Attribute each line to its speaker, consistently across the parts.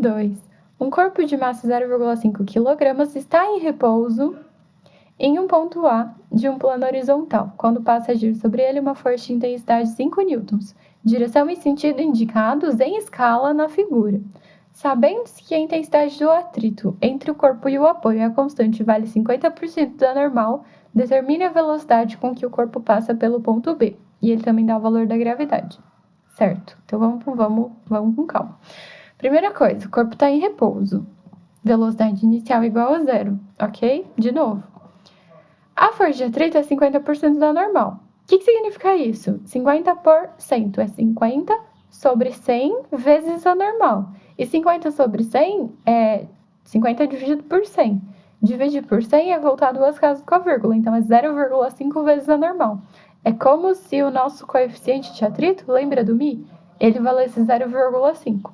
Speaker 1: 2. Um corpo de massa 0,5 kg está em repouso em um ponto A de um plano horizontal, quando passa a agir sobre ele uma força de intensidade de 5 newtons, direção e sentido indicados em escala na figura. Sabendo-se que a intensidade do atrito entre o corpo e o apoio é constante e vale 50% da normal, determine a velocidade com que o corpo passa pelo ponto B. E ele também dá o valor da gravidade. Certo? Então vamos com calma. Primeira coisa, o corpo está em repouso. Velocidade inicial igual a 0, ok? De novo. A força de atrito é 50% da normal. O que significa isso? 50% é 50 sobre 100 vezes a normal. E 50 sobre 100 é 50 dividido por 100. Dividir por 100 é voltar duas casas com a vírgula, então é 0,5 vezes a normal. É como se o nosso coeficiente de atrito, lembra do μ? Ele valesse 0,5. O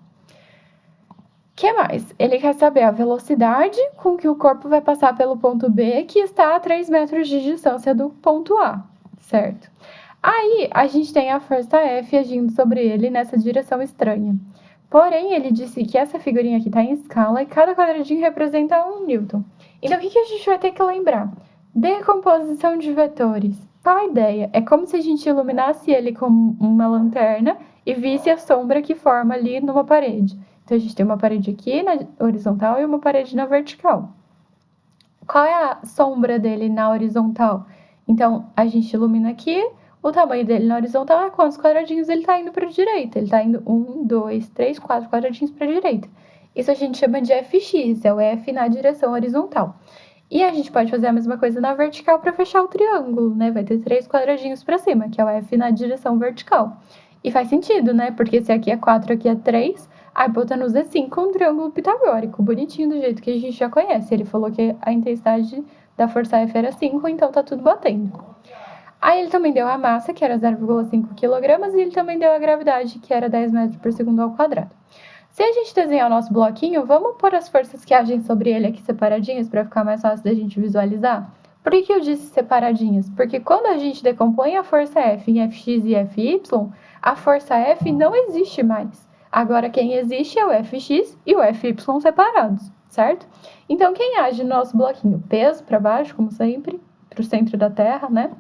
Speaker 1: que mais? Ele quer saber a velocidade com que o corpo vai passar pelo ponto B, que está a 3 metros de distância do ponto A, certo? Aí, a gente tem a força F agindo sobre ele nessa direção estranha. Porém, ele disse que essa figurinha aqui está em escala e cada quadradinho representa 1 newton. Então, o que a gente vai ter que lembrar? Decomposição de vetores. Qual a ideia? É como se a gente iluminasse ele com uma lanterna e visse a sombra que forma ali numa parede. Então, a gente tem uma parede aqui na horizontal e uma parede na vertical. Qual é a sombra dele na horizontal? Então, a gente ilumina aqui, o tamanho dele na horizontal é quantos quadradinhos ele está indo para a direita. Ele está indo 1, 2, 3, 4 quadradinhos para a direita. Isso a gente chama de fx, é o F na direção horizontal. E a gente pode fazer a mesma coisa na vertical para fechar o triângulo, né? Vai ter 3 quadradinhos para cima, que é o F na direção vertical. E faz sentido, né? Porque se aqui é 4, aqui é 3, a hipotenusa é 5, um triângulo pitagórico, bonitinho do jeito que a gente já conhece. Ele falou que a intensidade da força F era 5, então tá tudo batendo. Aí ele também deu a massa, que era 0,5 kg, e ele também deu a gravidade, que era 10 metros por segundo ao quadrado. Se a gente desenhar o nosso bloquinho, vamos pôr as forças que agem sobre ele aqui separadinhas para ficar mais fácil da gente visualizar? Por que eu disse separadinhas? Porque quando a gente decompõe a força F em Fx e Fy, a força F não existe mais. Agora quem existe é o Fx e o Fy separados, certo? Então quem age no nosso bloquinho? Peso para baixo, como sempre, para o centro da Terra, né?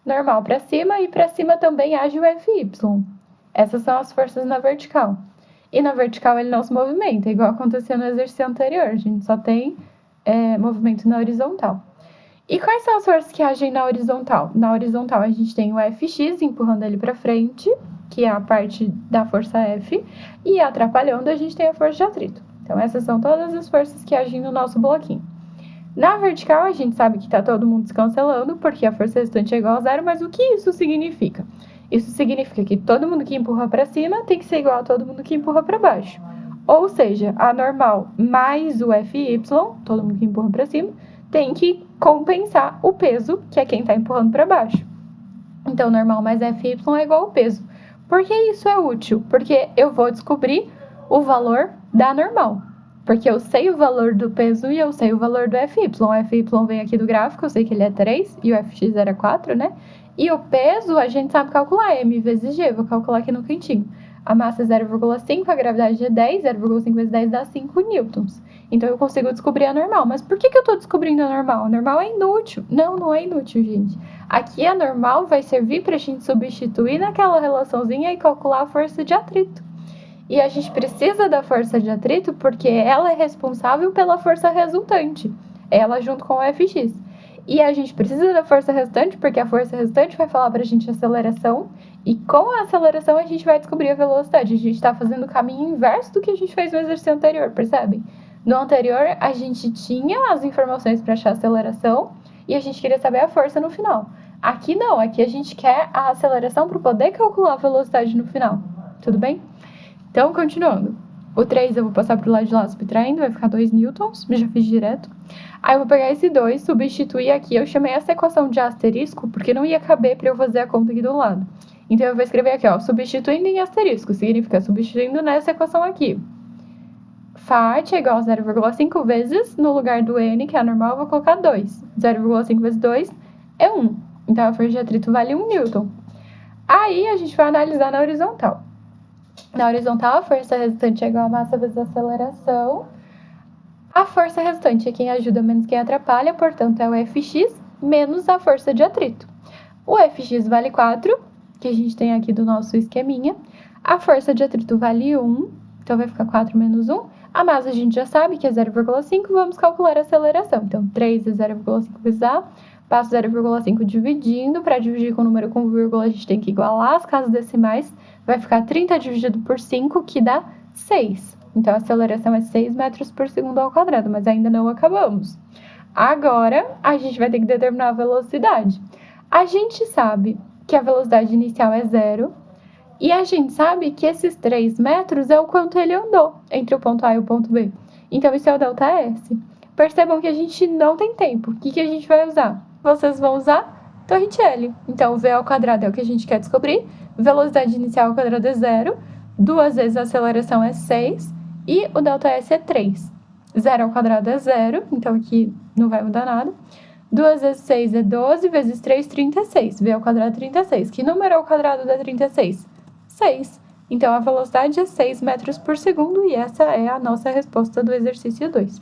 Speaker 1: Normal para cima e para cima também age o Fy. Essas são as forças na vertical. E na vertical ele não se movimenta, igual aconteceu no exercício anterior. A gente só tem movimento na horizontal. E quais são as forças que agem na horizontal? Na horizontal a gente tem o Fx empurrando ele para frente, que é a parte da força F, e atrapalhando a gente tem a força de atrito. Então essas são todas as forças que agem no nosso bloquinho. Na vertical a gente sabe que está todo mundo se cancelando, porque a força restante é igual a 0, mas o que isso significa? Isso significa que todo mundo que empurra para cima tem que ser igual a todo mundo que empurra para baixo. Ou seja, a normal mais o Fy, todo mundo que empurra para cima, tem que compensar o peso, que é quem está empurrando para baixo. Então, normal mais Fy é igual ao peso. Por que isso é útil? Porque eu vou descobrir o valor da normal. Porque eu sei o valor do peso e eu sei o valor do Fy. O Fy vem aqui do gráfico, eu sei que ele é 3 e o Fx era 4, né? E o peso a gente sabe calcular, m vezes g, vou calcular aqui no cantinho. A massa é 0,5, a gravidade é 10, 0,5 vezes 10 dá 5 newtons. Então eu consigo descobrir a normal. Mas por que eu estou descobrindo a normal? A normal é inútil. Não é inútil, gente. Aqui a normal vai servir para a gente substituir naquela relaçãozinha e calcular a força de atrito. E a gente precisa da força de atrito porque ela é responsável pela força resultante. Ela junto com o Fx. E a gente precisa da força restante porque a força restante vai falar para a gente a aceleração. E com a aceleração a gente vai descobrir a velocidade. A gente está fazendo o caminho inverso do que a gente fez no exercício anterior, percebem? No anterior a gente tinha as informações para achar a aceleração e a gente queria saber a força no final. Aqui não, aqui a gente quer a aceleração para poder calcular a velocidade no final. Tudo bem? Então, continuando. O 3 eu vou passar para o lado de lá subtraindo, vai ficar 2 newtons, já fiz direto. Aí eu vou pegar esse 2, substituir aqui. Eu chamei essa equação de asterisco porque não ia caber para eu fazer a conta aqui do lado. Então eu vou escrever aqui, ó, substituindo em asterisco, significa substituindo nessa equação aqui. Φ é igual a 0,5 vezes, no lugar do n, que é a normal, eu vou colocar 2. 0,5 vezes 2 é 1. Então a força de atrito vale 1 newton. Aí a gente vai analisar na horizontal. Na horizontal, a força restante é igual a massa vezes a aceleração. A força restante é quem ajuda menos quem atrapalha, portanto, é o Fx menos a força de atrito. O Fx vale 4, que a gente tem aqui do nosso esqueminha. A força de atrito vale 1, então vai ficar 4 menos 1. A massa a gente já sabe que é 0,5, vamos calcular a aceleração. Então, 3 é 0,5 vezes A, passo 0,5 dividindo. Para dividir com número com vírgula, a gente tem que igualar as casas decimais. Vai ficar 30 dividido por 5, que dá 6. Então, a aceleração é 6 metros por segundo ao quadrado, mas ainda não acabamos. Agora, a gente vai ter que determinar a velocidade. A gente sabe que a velocidade inicial é 0, e a gente sabe que esses 3 metros é o quanto ele andou entre o ponto A e o ponto B. Então, isso é o ΔS. Percebam que a gente não tem tempo. O que a gente vai usar? Vocês vão usar Torricelli. Então, o V ao quadrado é o que a gente quer descobrir. Velocidade inicial ao quadrado é 0. 2 vezes a aceleração é 6. E o ΔS é 3. 0 ao quadrado é 0. Então, aqui não vai mudar nada. 2 vezes 6 é 12, vezes 3, 36. V ao quadrado é 36. Que número ao quadrado dá 36? 6. Então, a velocidade é 6 metros por segundo e essa é a nossa resposta do exercício 2.